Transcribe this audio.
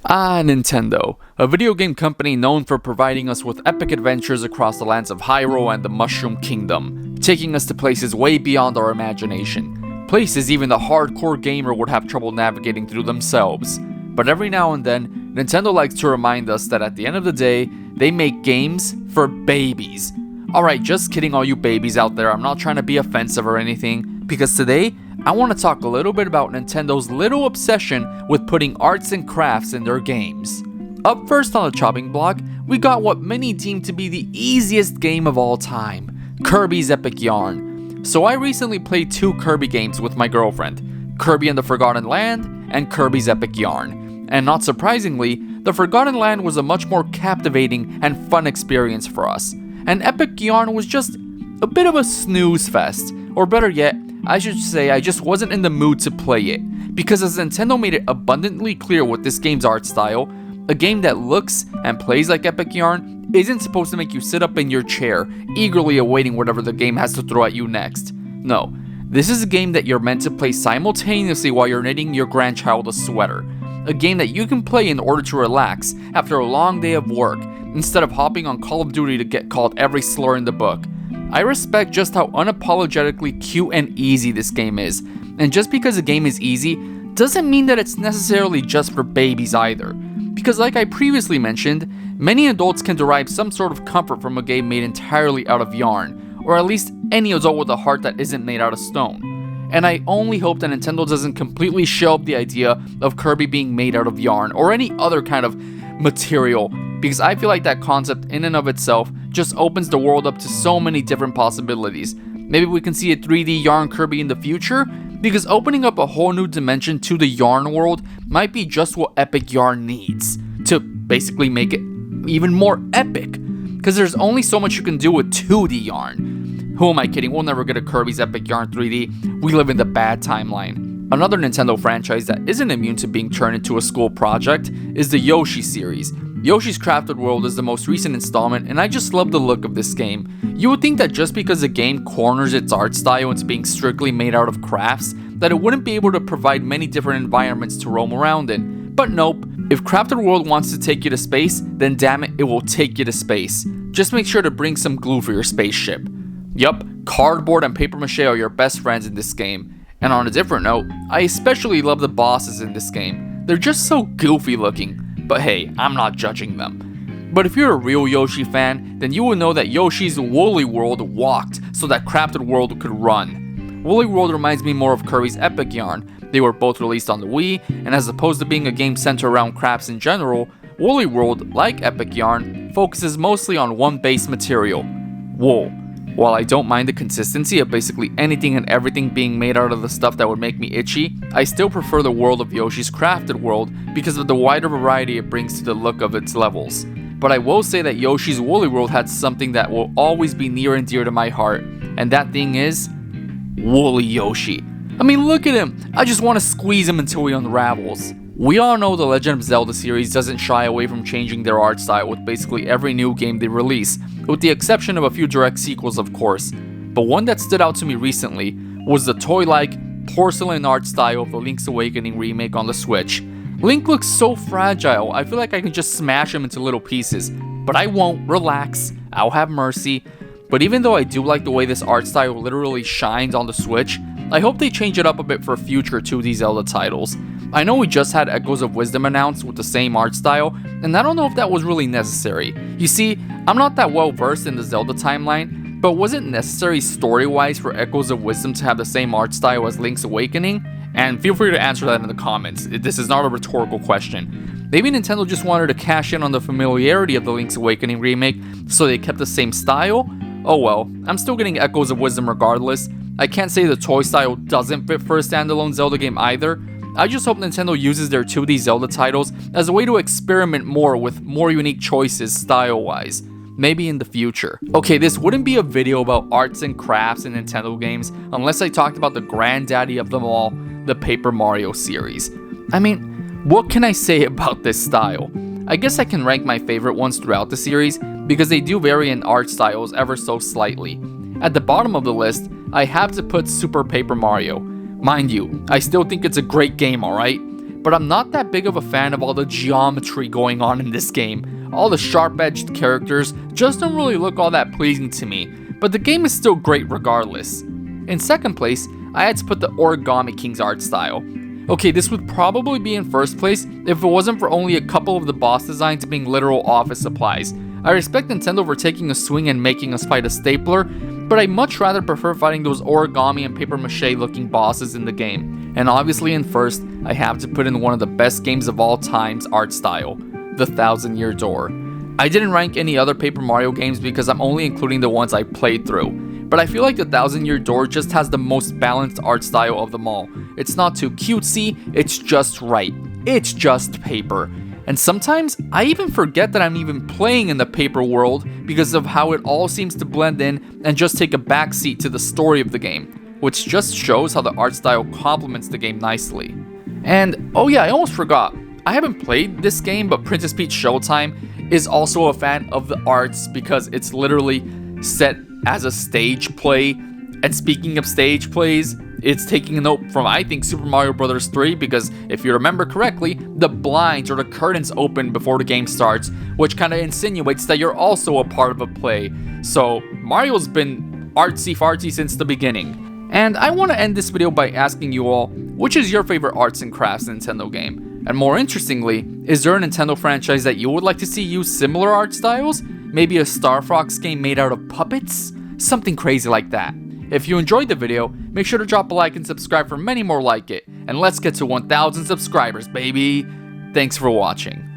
Nintendo, a video game company known for providing us with epic adventures across the lands of Hyrule and the Mushroom Kingdom, taking us to places way beyond our imagination, places even the hardcore gamer would have trouble navigating through themselves. But every now and then, Nintendo likes to remind us that at the end of the day, they make games for babies. Alright, just kidding all you babies out there, I'm not trying to be offensive or anything, because today, I want to talk a little bit about Nintendo's little obsession with putting arts and crafts in their games. Up first on the chopping block, we got what many deem to be the easiest game of all time, Kirby's Epic Yarn. So I recently played 2 Kirby games with my girlfriend, Kirby and the Forgotten Land and Kirby's Epic Yarn. And not surprisingly, the Forgotten Land was a much more captivating and fun experience for us. And Epic Yarn was just a bit of a snooze fest, or better yet, I should say I just wasn't in the mood to play it, because as Nintendo made it abundantly clear with this game's art style, a game that looks and plays like Epic Yarn isn't supposed to make you sit up in your chair, eagerly awaiting whatever the game has to throw at you next. No, this is a game that you're meant to play simultaneously while you're knitting your grandchild a sweater. A game that you can play in order to relax after a long day of work, instead of hopping on Call of Duty to get called every slur in the book. I respect just how unapologetically cute and easy this game is, and just because a game is easy, doesn't mean that it's necessarily just for babies either. Because like I previously mentioned, many adults can derive some sort of comfort from a game made entirely out of yarn, or at least any adult with a heart that isn't made out of stone. And I only hope that Nintendo doesn't completely shelve the idea of Kirby being made out of yarn, or any other kind of material, because I feel like that concept in and of itself just opens the world up to so many different possibilities. Maybe we can see a 3D yarn Kirby in the future, because opening up a whole new dimension to the yarn world might be just what Epic Yarn needs to basically make it even more epic, because there's only so much you can do with 2D yarn. Who am I kidding? We'll never get a Kirby's Epic Yarn 3D. We live in the bad timeline. Another Nintendo franchise that isn't immune to being turned into a school project is the Yoshi series. Yoshi's Crafted World is the most recent installment, and I just love the look of this game. You would think that just because a game corners its art style into being strictly made out of crafts, that it wouldn't be able to provide many different environments to roam around in. But nope, if Crafted World wants to take you to space, then damn it, it will take you to space. Just make sure to bring some glue for your spaceship. Yup, cardboard and paper mache are your best friends in this game. And on a different note, I especially love the bosses in this game. They're just so goofy looking. But hey, I'm not judging them. But if you're a real Yoshi fan, then you will know that Yoshi's Woolly World walked so that Crafted World could run. Woolly World reminds me more of Kirby's Epic Yarn. They were both released on the Wii, and as opposed to being a game centered around crafts in general, Woolly World, like Epic Yarn, focuses mostly on one base material, wool. While I don't mind the consistency of basically anything and everything being made out of the stuff that would make me itchy, I still prefer the world of Yoshi's Crafted World because of the wider variety it brings to the look of its levels. But I will say that Yoshi's Woolly World had something that will always be near and dear to my heart, and that thing is Woolly Yoshi. I mean, look at him! I just want to squeeze him until he unravels. We all know the Legend of Zelda series doesn't shy away from changing their art style with basically every new game they release, with the exception of a few direct sequels of course. But one that stood out to me recently was the toy-like, porcelain art style of the Link's Awakening remake on the Switch. Link looks so fragile, I feel like I can just smash him into little pieces. But I won't, relax, I'll have mercy. But even though I do like the way this art style literally shines on the Switch, I hope they change it up a bit for future 2D Zelda titles. I know we just had Echoes of Wisdom announced with the same art style, and I don't know if that was really necessary. You see, I'm not that well versed in the Zelda timeline, but was it necessary story-wise for Echoes of Wisdom to have the same art style as Link's Awakening? And feel free to answer that in the comments. This is not a rhetorical question. Maybe Nintendo just wanted to cash in on the familiarity of the Link's Awakening remake, so they kept the same style? Oh well, I'm still getting Echoes of Wisdom regardless. I can't say the toy style doesn't fit for a standalone Zelda game either. I just hope Nintendo uses their 2D Zelda titles as a way to experiment more with more unique choices style-wise. Maybe in the future. Okay, this wouldn't be a video about arts and crafts in Nintendo games unless I talked about the granddaddy of them all, the Paper Mario series. I mean, what can I say about this style? I guess I can rank my favorite ones throughout the series because they do vary in art styles ever so slightly. At the bottom of the list, I have to put Super Paper Mario. Mind you, I still think it's a great game, alright? but I'm not that big of a fan of all the geometry going on in this game. All the sharp-edged characters just don't really look all that pleasing to me, but the game is still great regardless. In second place, I had to put the Origami King's art style. Okay, this would probably be in first place if it wasn't for only a couple of the boss designs being literal office supplies. I respect Nintendo for taking a swing and making us fight a stapler, but I much rather prefer fighting those origami and paper mache looking bosses in the game. And obviously in first, I have to put in one of the best games of all time's art style, the 1000-Year Door. I didn't rank any other Paper Mario games because I'm only including the ones I played through, but I feel like the 1000-Year Door just has the most balanced art style of them all. It's not too cutesy, it's just right. It's just paper. And sometimes, I even forget that I'm even playing in the paper world because of how it all seems to blend in and just take a backseat to the story of the game, which just shows how the art style complements the game nicely. And, oh yeah, I almost forgot. I haven't played this game, but Princess Peach Showtime is also a fan of the arts because it's literally set as a stage play. And speaking of stage plays, it's taking a note from, I think, Super Mario Bros. 3 because if you remember correctly, the blinds or the curtains open before the game starts, which kind of insinuates that you're also a part of a play. So Mario's been artsy-fartsy since the beginning. And I want to end this video by asking you all, which is your favorite arts and crafts Nintendo game? And more interestingly, is there a Nintendo franchise that you would like to see use similar art styles? Maybe a Star Fox game made out of puppets? Something crazy like that. If you enjoyed the video, make sure to drop a like and subscribe for many more like it. And let's get to 1,000 subscribers, baby! Thanks for watching.